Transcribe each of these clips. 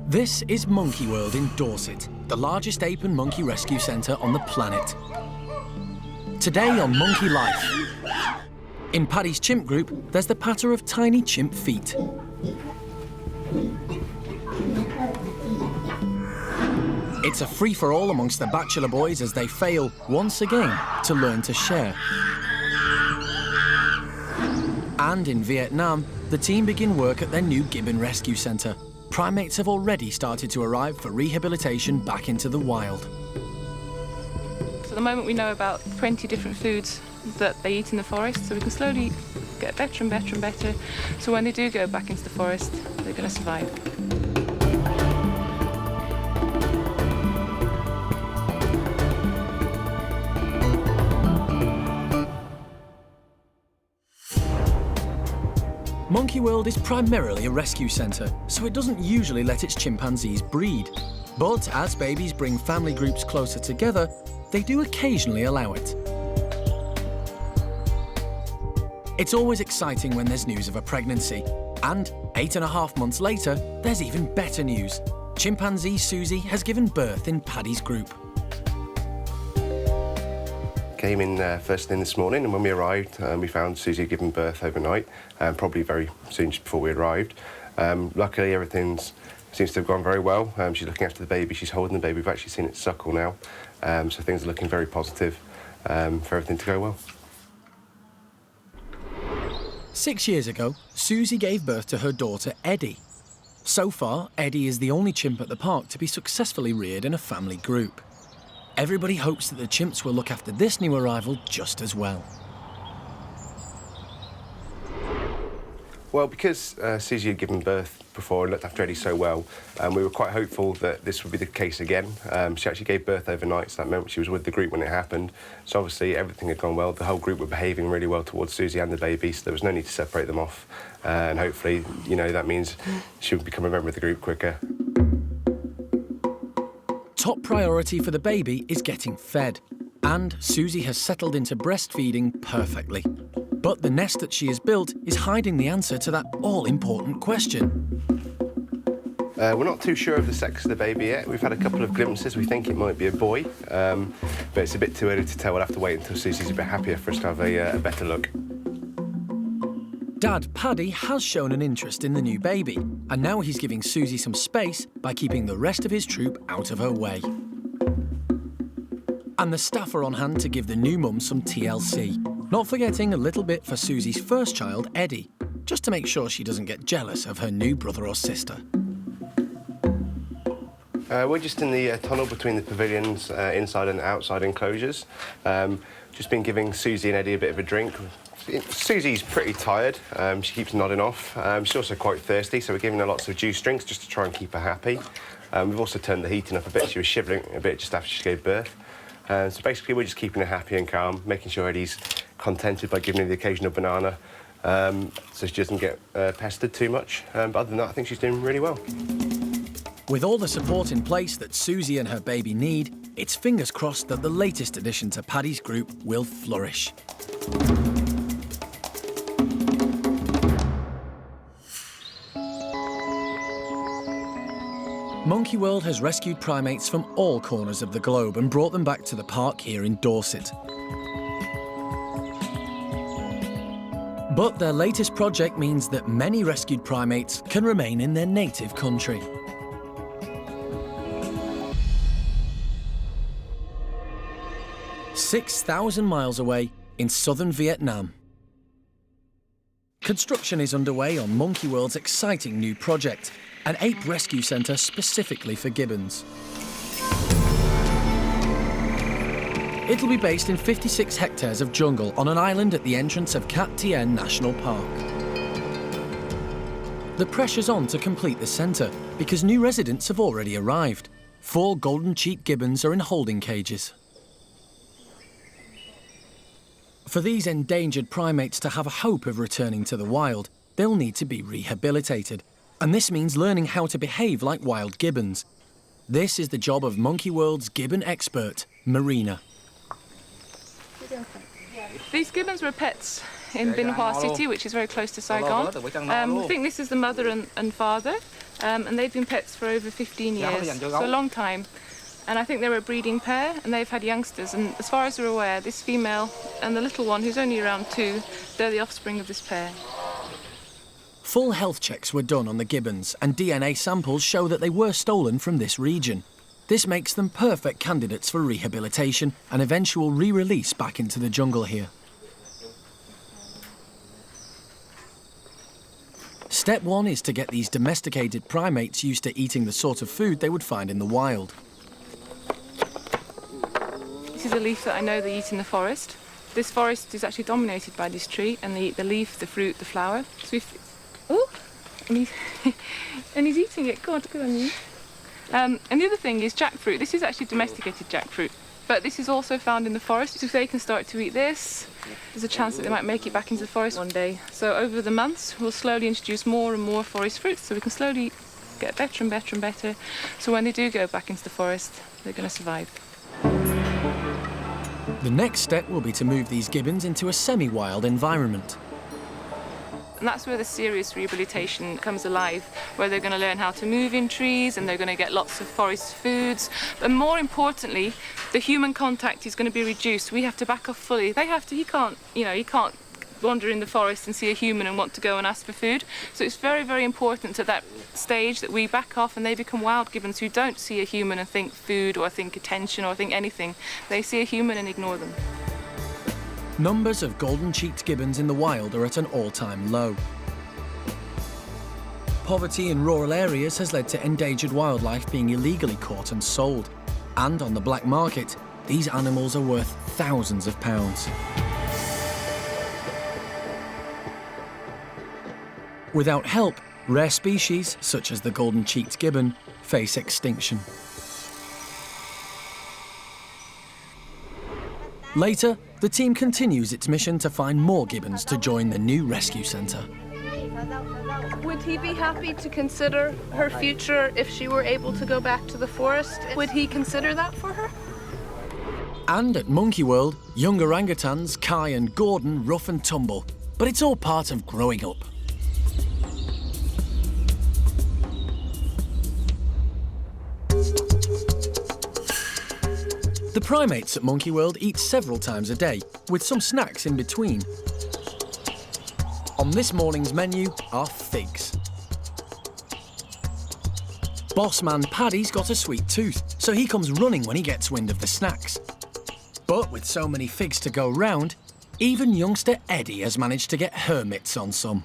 This is Monkey World in Dorset, the largest ape and monkey rescue centre on the planet. Today on Monkey Life. In Paddy's chimp group, there's the patter of tiny chimp feet. It's a free-for-all amongst the bachelor boys as they fail, once again, to learn to share. And in Vietnam, the team begin work at their new Gibbon rescue centre. Primates have already started to arrive for rehabilitation back into the wild. So at the moment we know about 20 different foods that they eat in the forest, so we can slowly get better and better and better. So when they do go back into the forest, they're going to survive. Monkey World is primarily a rescue centre, so it doesn't usually let its chimpanzees breed. But as babies bring family groups closer together, they do occasionally allow it. It's always exciting when there's news of a pregnancy. And 8.5 months later, there's even better news. Chimpanzee Susie has given birth in Paddy's group. Came in first thing this morning, and when we arrived, we found Susie had given birth overnight, probably very soon just before we arrived. Luckily, everything seems to have gone very well. She's looking after the baby, she's holding the baby. We've actually seen it suckle now, so things are looking very positive for everything to go well. 6 years ago, Susie gave birth to her daughter, Eddie. So far, Eddie is the only chimp at the park to be successfully reared in a family group. Everybody hopes that the chimps will look after this new arrival just as well. Well, because Susie had given birth before and looked after Eddie so well, we were quite hopeful that this would be the case again. She actually gave birth overnight, so that meant she was with the group when it happened. So obviously everything had gone well. The whole group were behaving really well towards Susie and the baby, so there was no need to separate them off. And hopefully, you know, that means she would become a member of the group quicker. Top priority for the baby is getting fed, and Susie has settled into breastfeeding perfectly. But the nest that she has built is hiding the answer to that all-important question. We're not too sure of the sex of the baby yet. We've had a couple of glimpses. We think it might be a boy, but it's a bit too early to tell. We'll have to wait until Susie's a bit happier for us to have a better look. Dad, Paddy, has shown an interest in the new baby, and now he's giving Susie some space by keeping the rest of his troop out of her way. And the staff are on hand to give the new mum some TLC, not forgetting a little bit for Susie's first child, Eddie, just to make sure she doesn't get jealous of her new brother or sister. We're just in the tunnel between the pavilions, inside and outside enclosures. Just been giving Susie and Eddie a bit of a drink. Susie's pretty tired, she keeps nodding off. She's also quite thirsty, so we're giving her lots of juice drinks just to try and keep her happy. We've also turned the heating up a bit. She was shivering a bit just after she gave birth. So basically we're just keeping her happy and calm, making sure Eddie's contented by giving her the occasional banana, so she doesn't get pestered too much. But other than that, I think she's doing really well. With all the support in place that Susie and her baby need, it's fingers crossed that the latest addition to Paddy's group will flourish. Monkey World has rescued primates from all corners of the globe and brought them back to the park here in Dorset. But their latest project means that many rescued primates can remain in their native country. "6,000 miles away in southern Vietnam. Construction is underway on Monkey World's exciting new project, an ape rescue centre specifically for gibbons. It'll be based in 56 hectares of jungle on an island at the entrance of Cat Tien National Park. The pressure's on to complete the centre because new residents have already arrived. 4 golden-cheeked gibbons are in holding cages. For these endangered primates to have a hope of returning to the wild, they'll need to be rehabilitated. And this means learning how to behave like wild gibbons. This is the job of Monkey World's gibbon expert, Marina. These gibbons were pets in Binh Hoa City, which is very close to Saigon. I think this is the mother and father. and they've been pets for over 15 years, so a long time. And I think they're a breeding pair, and they've had youngsters. And as far as we're aware, this female and the little one, who's only around 2, they're the offspring of this pair. Full health checks were done on the gibbons, and DNA samples show that they were stolen from this region. This makes them perfect candidates for rehabilitation and eventual re-release back into the jungle here. Step 1 is to get these domesticated primates used to eating the sort of food they would find in the wild. This is a leaf that I know they eat in the forest. This forest is actually dominated by this tree, and they eat the leaf, the fruit, the flower. So and he's eating it. God, good on you. And the other thing is jackfruit. This is actually domesticated jackfruit, but this is also found in the forest. So if they can start to eat this, there's a chance that they might make it back into the forest one day. So over the months, we'll slowly introduce more and more forest fruits, so we can slowly get better and better and better. So when they do go back into the forest, they're going to survive. The next step will be to move these gibbons into a semi-wild environment. And that's where the serious rehabilitation comes alive, where they're going to learn how to move in trees, and they're going to get lots of forest foods. But more importantly, the human contact is going to be reduced. We have to back off fully. He can't wander in the forest and see a human and want to go and ask for food. So it's very, very important at that stage that we back off and they become wild gibbons who don't see a human and think food or think attention or think anything. They see a human and ignore them. Numbers of golden-cheeked gibbons in the wild are at an all-time low. Poverty in rural areas has led to endangered wildlife being illegally caught and sold. And on the black market, these animals are worth thousands of pounds. Without help, rare species, such as the golden-cheeked gibbon, face extinction. Later, the team continues its mission to find more gibbons to join the new rescue centre. Would he be happy to consider her future if she were able to go back to the forest? Would he consider that for her? And at Monkey World, young orangutans, Kai and Gordon, rough and tumble. But it's all part of growing up. The primates at Monkey World eat several times a day, with some snacks in between. On this morning's menu are figs. Boss man Paddy's got a sweet tooth, so he comes running when he gets wind of the snacks. But with so many figs to go round, even youngster Eddie has managed to get her mitts on some.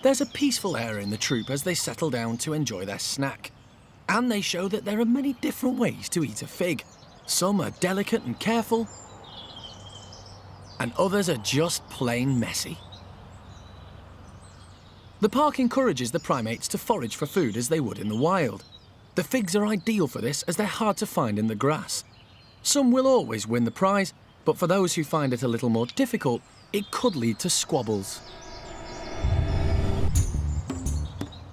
There's a peaceful air in the troop as they settle down to enjoy their snack. And they show that there are many different ways to eat a fig. Some are delicate and careful, and others are just plain messy. The park encourages the primates to forage for food as they would in the wild. The figs are ideal for this as they're hard to find in the grass. Some will always win the prize, but for those who find it a little more difficult, it could lead to squabbles.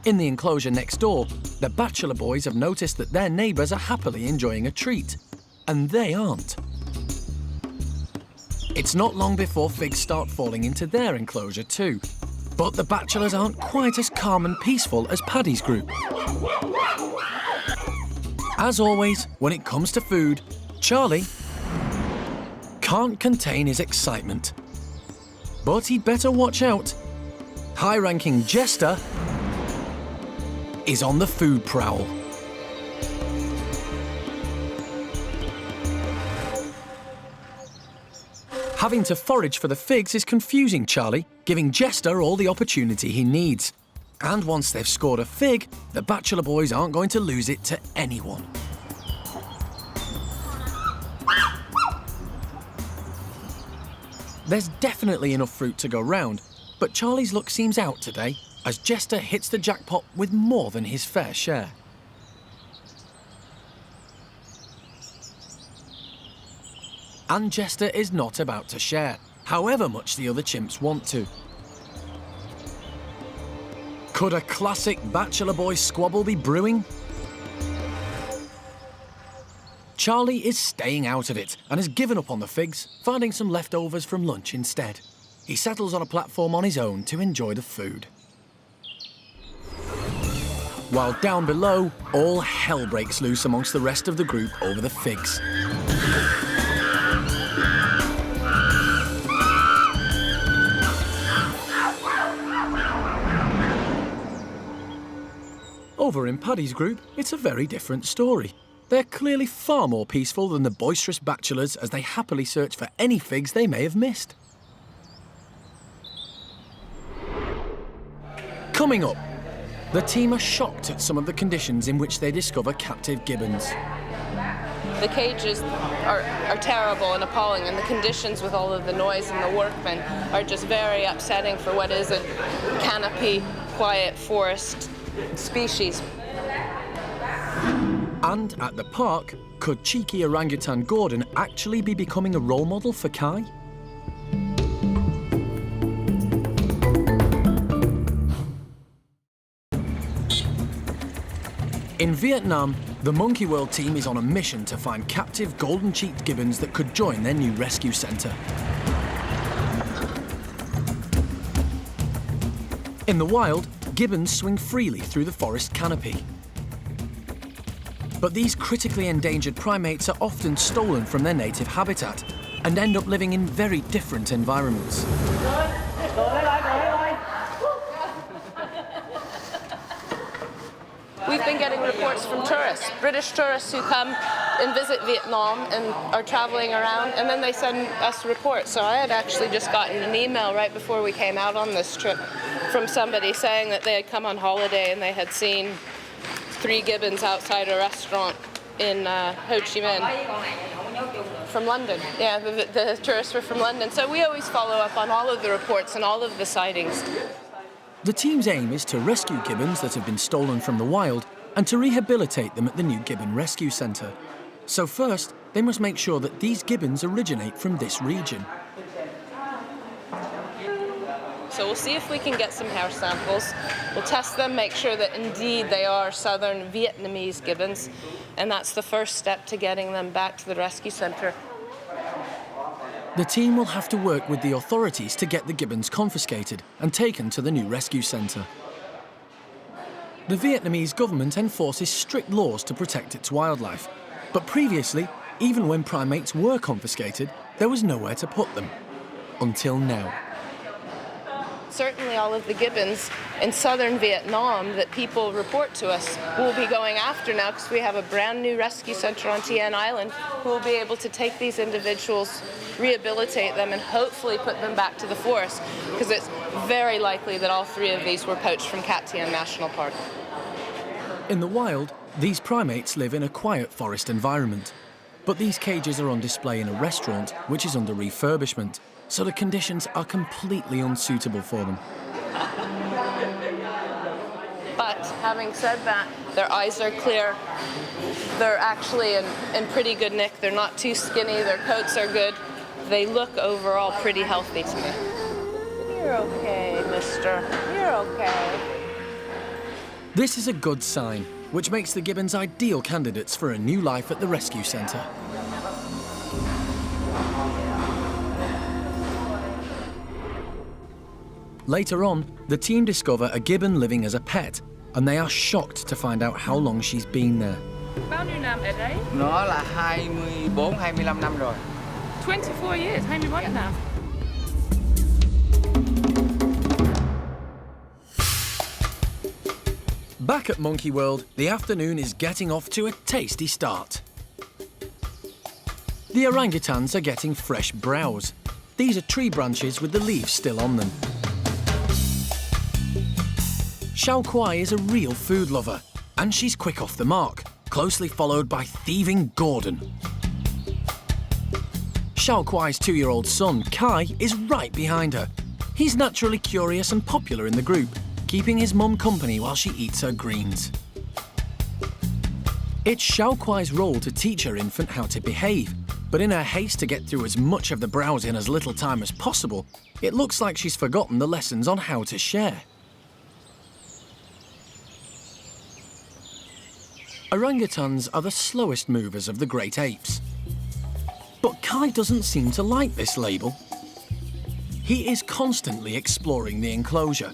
In the enclosure next door, the bachelor boys have noticed that their neighbours are happily enjoying a treat, and they aren't. It's not long before figs start falling into their enclosure too, but the bachelors aren't quite as calm and peaceful as Paddy's group. As always, when it comes to food, Charlie can't contain his excitement. But he'd better watch out. High-ranking Jester is on the food prowl. Having to forage for the figs is confusing Charlie, giving Jester all the opportunity he needs. And once they've scored a fig, the bachelor boys aren't going to lose it to anyone. There's definitely enough fruit to go round, but Charlie's luck seems out today, as Jester hits the jackpot with more than his fair share. And Jester is not about to share, however much the other chimps want to. Could a classic bachelor boy squabble be brewing? Charlie is staying out of it and has given up on the figs, finding some leftovers from lunch instead. He settles on a platform on his own to enjoy the food. while down below, all hell breaks loose amongst the rest of the group over the figs. Over in Paddy's group, it's a very different story. They're clearly far more peaceful than the boisterous bachelors as they happily search for any figs they may have missed. Coming up, the team are shocked at some of the conditions in which they discover captive gibbons. The cages are terrible and appalling, and the conditions with all of the noise and the workmen are just very upsetting for what is a canopy, quiet forest species. And at the park, could cheeky orangutan Gordon actually be becoming a role model for Kai? In Vietnam, the Monkey World team is on a mission to find captive golden-cheeked gibbons that could join their new rescue centre. In the wild, gibbons swing freely through the forest canopy. But these critically endangered primates are often stolen from their native habitat and end up living in very different environments. We've been getting reports from tourists, British tourists who come and visit Vietnam and are traveling around, and then they send us reports. So I had actually just gotten an email right before we came out on this trip from somebody saying that they had come on holiday and they had seen 3 gibbons outside a restaurant in Ho Chi Minh from London. Yeah, the tourists were from London. So we always follow up on all of the reports and all of the sightings. The team's aim is to rescue gibbons that have been stolen from the wild and to rehabilitate them at the new Gibbon Rescue Centre. So first, they must make sure that these gibbons originate from this region. So we'll see if we can get some hair samples. We'll test them, make sure that indeed they are southern Vietnamese gibbons, and that's the first step to getting them back to the rescue centre. The team will have to work with the authorities to get the gibbons confiscated and taken to the new rescue centre. The Vietnamese government enforces strict laws to protect its wildlife, but previously, even when primates were confiscated, there was nowhere to put them. Until now. Certainly all of the gibbons in southern Vietnam that people report to us will be going after now, because we have a brand new rescue centre on Tien Island who will be able to take these individuals, rehabilitate them, and hopefully put them back to the forest, because it's very likely that all 3 of these were poached from Cat Tien National Park. In the wild, these primates live in a quiet forest environment, but these cages are on display in a restaurant which is under refurbishment, so the conditions are completely unsuitable for them. But having said that, their eyes are clear. They're actually in pretty good nick. They're not too skinny. Their coats are good. They look overall pretty healthy to me. You're okay, mister. You're okay. This is a good sign, which makes the gibbons ideal candidates for a new life at the rescue centre. Later on, the team discover a gibbon living as a pet, and they are shocked to find out how long she's been there. Bao nhiêu năm ở đấy? Nó là 24-25 năm rồi. 24 years, 21 năm. Back at Monkey World, the afternoon is getting off to a tasty start. The orangutans are getting fresh browse. These are tree branches with the leaves still on them. Xiao Kuai is a real food lover, and she's quick off the mark, closely followed by thieving Gordon. Xiao Kuai's 2-year-old son, Kai, is right behind her. He's naturally curious and popular in the group, keeping his mum company while she eats her greens. It's Xiao Kuai's role to teach her infant how to behave, but in her haste to get through as much of the browse in as little time as possible, it looks like she's forgotten the lessons on how to share. Orangutans are the slowest movers of the great apes. But Kai doesn't seem to like this label. He is constantly exploring the enclosure.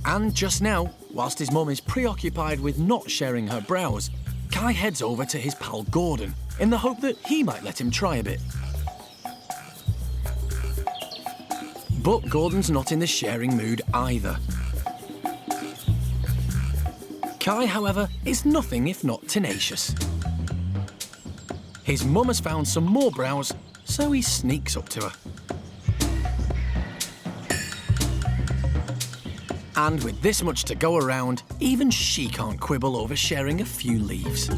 And just now, Whilst his mum is preoccupied with not sharing her browse, Kai heads over to his pal Gordon in the hope that he might let him try a bit. But Gordon's not in the sharing mood either. Kai, however, is nothing if not tenacious. His mum has found some more browse, so he sneaks up to her. And with this much to go around, even she can't quibble over sharing a few leaves.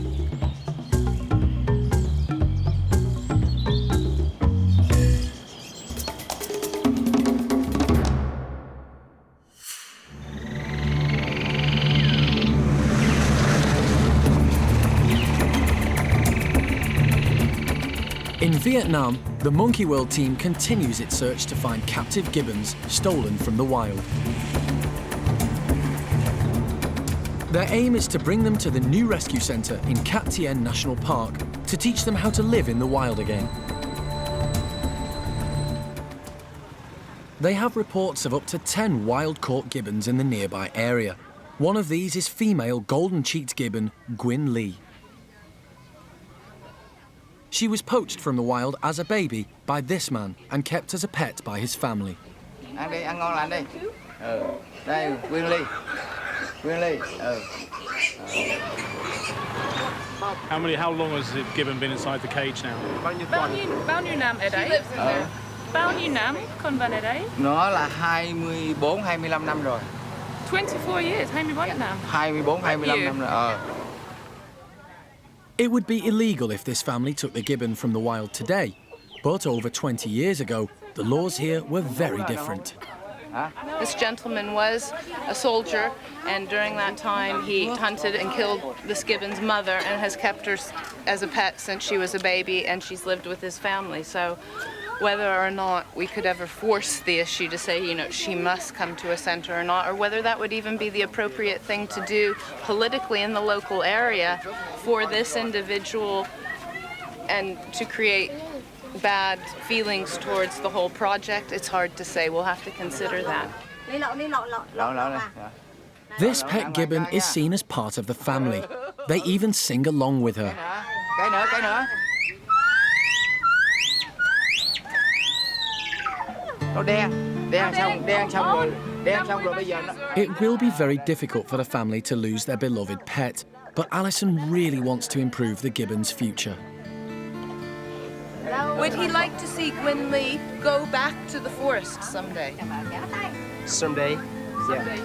In Vietnam, the Monkey World team continues its search to find captive gibbons stolen from the wild. Their aim is to bring them to the new rescue centre in Cat Tien National Park to teach them how to live in the wild again. They have reports of up to 10 wild-caught gibbons in the nearby area. One of these is female golden-cheeked gibbon Gwyn Lee. She was poached from the wild as a baby by this man and kept as a pet by his family. Ăn đi, ăn ngon lành đi. Đây, Quyên Ly. Quyên Ly. How long has the gibbon been inside the cage now? Bao nhiêu năm ở đây? Bao nhiêu năm con vẫn ở đây? Nó là 24, 25 năm rồi. 24 years, 21 năm. 24, 25 năm rồi. It would be illegal if this family took the gibbon from the wild today, but over 20 years ago, the laws here were very different. This gentleman was a soldier, and during that time he hunted and killed this gibbon's mother and has kept her as a pet since she was a baby, and she's lived with his family. So whether or not we could ever force the issue to say, you know, she must come to a centre or not, or whether that would even be the appropriate thing to do politically in the local area for this individual and to create bad feelings towards the whole project, it's hard to say. We'll have to consider that. This pet gibbon is seen as part of the family. They even sing along with her. Cái nữa, cái nữa. Nó đen xong rồi bây giờ nó... It will be very difficult for the family to lose their beloved pet, but Alison really wants to improve the gibbon's future. Would he like to see Gwyn Lee go back to the forest someday? Someday. Someday.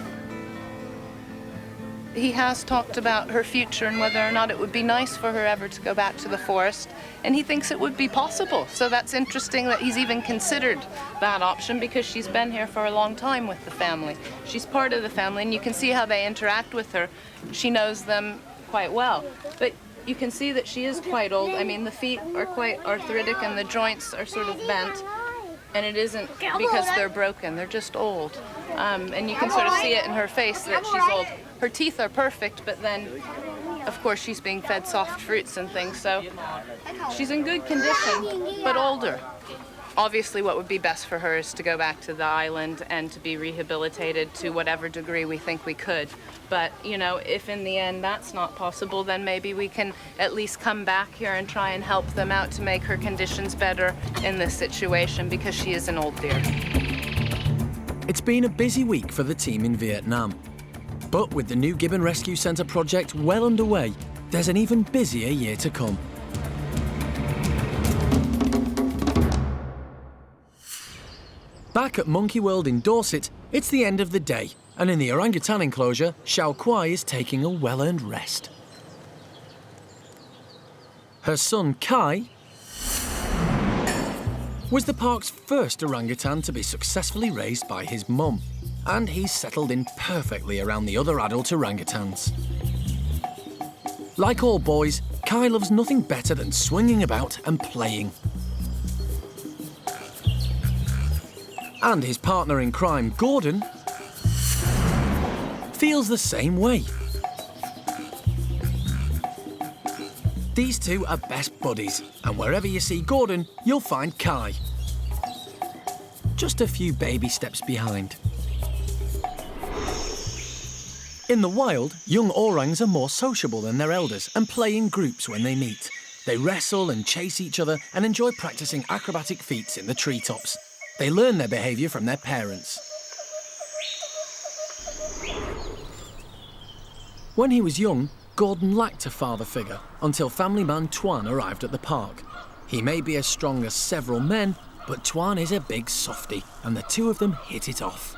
He has talked about her future and whether or not it would be nice for her ever to go back to the forest, and he thinks it would be possible. So that's interesting that he's even considered that option, because she's been here for a long time with the family. She's part of the family, and you can see how they interact with her. She knows them quite well. But you can see that she is quite old. I mean, the feet are quite arthritic and the joints are sort of bent. And it isn't because they're broken, they're just old. And you can sort of see it in her face that she's old. Her teeth are perfect, but then, of course, she's being fed soft fruits and things, so she's in good condition, but older. Obviously, what would be best for her is to go back to the island and to be rehabilitated to whatever degree we think we could. But, you know, if in the end that's not possible, then maybe we can at least come back here and try and help them out to make her conditions better in this situation, because she is an old dear. It's been a busy week for the team in Vietnam. But with the new Gibbon Rescue Centre project well underway, there's an even busier year to come. Back at Monkey World in Dorset, it's the end of the day, and in the orangutan enclosure, Xiao Kuai is taking a well-earned rest. Her son, Kai, was the park's first orangutan to be successfully raised by his mum, and he's settled in perfectly around the other adult orangutans. Like all boys, Kai loves nothing better than swinging about and playing. And his partner in crime, Gordon, feels the same way. These two are best buddies, and wherever you see Gordon, you'll find Kai. Just a few baby steps behind. In the wild, young orangs are more sociable than their elders and play in groups when they meet. They wrestle and chase each other and enjoy practicing acrobatic feats in the treetops. They learn their behaviour from their parents. When he was young, Gordon lacked a father figure until family man Twan arrived at the park. He may be as strong as several men, but Twan is a big softie, and the two of them hit it off.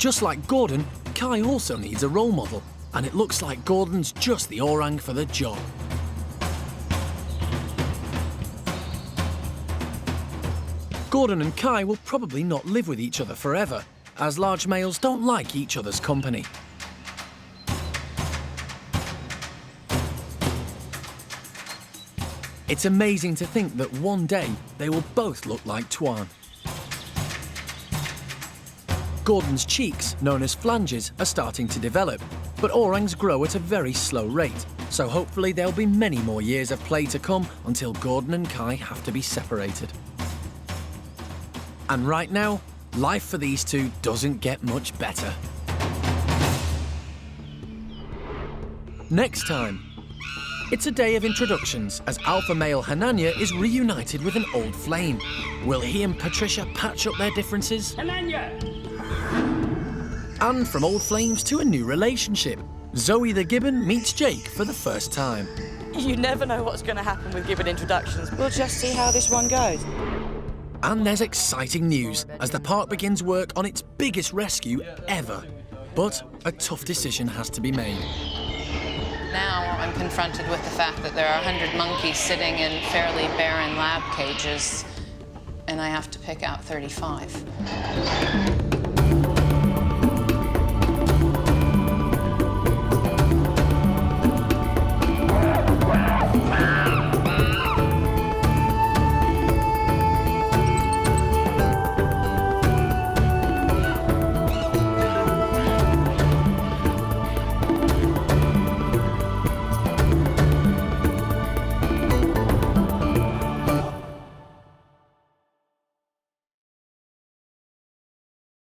Just like Gordon, Kai also needs a role model, and it looks like Gordon's just the orang for the job. Gordon and Kai will probably not live with each other forever, as large males don't like each other's company. It's amazing to think that one day they will both look like Twan. Gordon's cheeks, known as flanges, are starting to develop, but orangs grow at a very slow rate, so hopefully there'll be many more years of play to come until Gordon and Kai have to be separated. And right now, life for these two doesn't get much better. Next time, it's a day of introductions as alpha male Hananya is reunited with an old flame. Will he and Patricia patch up their differences? Hananya! And from old flames to a new relationship, Zoe the Gibbon meets Jake for the first time. You never know what's going to happen with Gibbon introductions. We'll just see how this one goes. And there's exciting news as the park begins work on its biggest rescue ever. But a tough decision has to be made. Now I'm confronted with the fact that there are 100 monkeys sitting in fairly barren lab cages, and I have to pick out 35.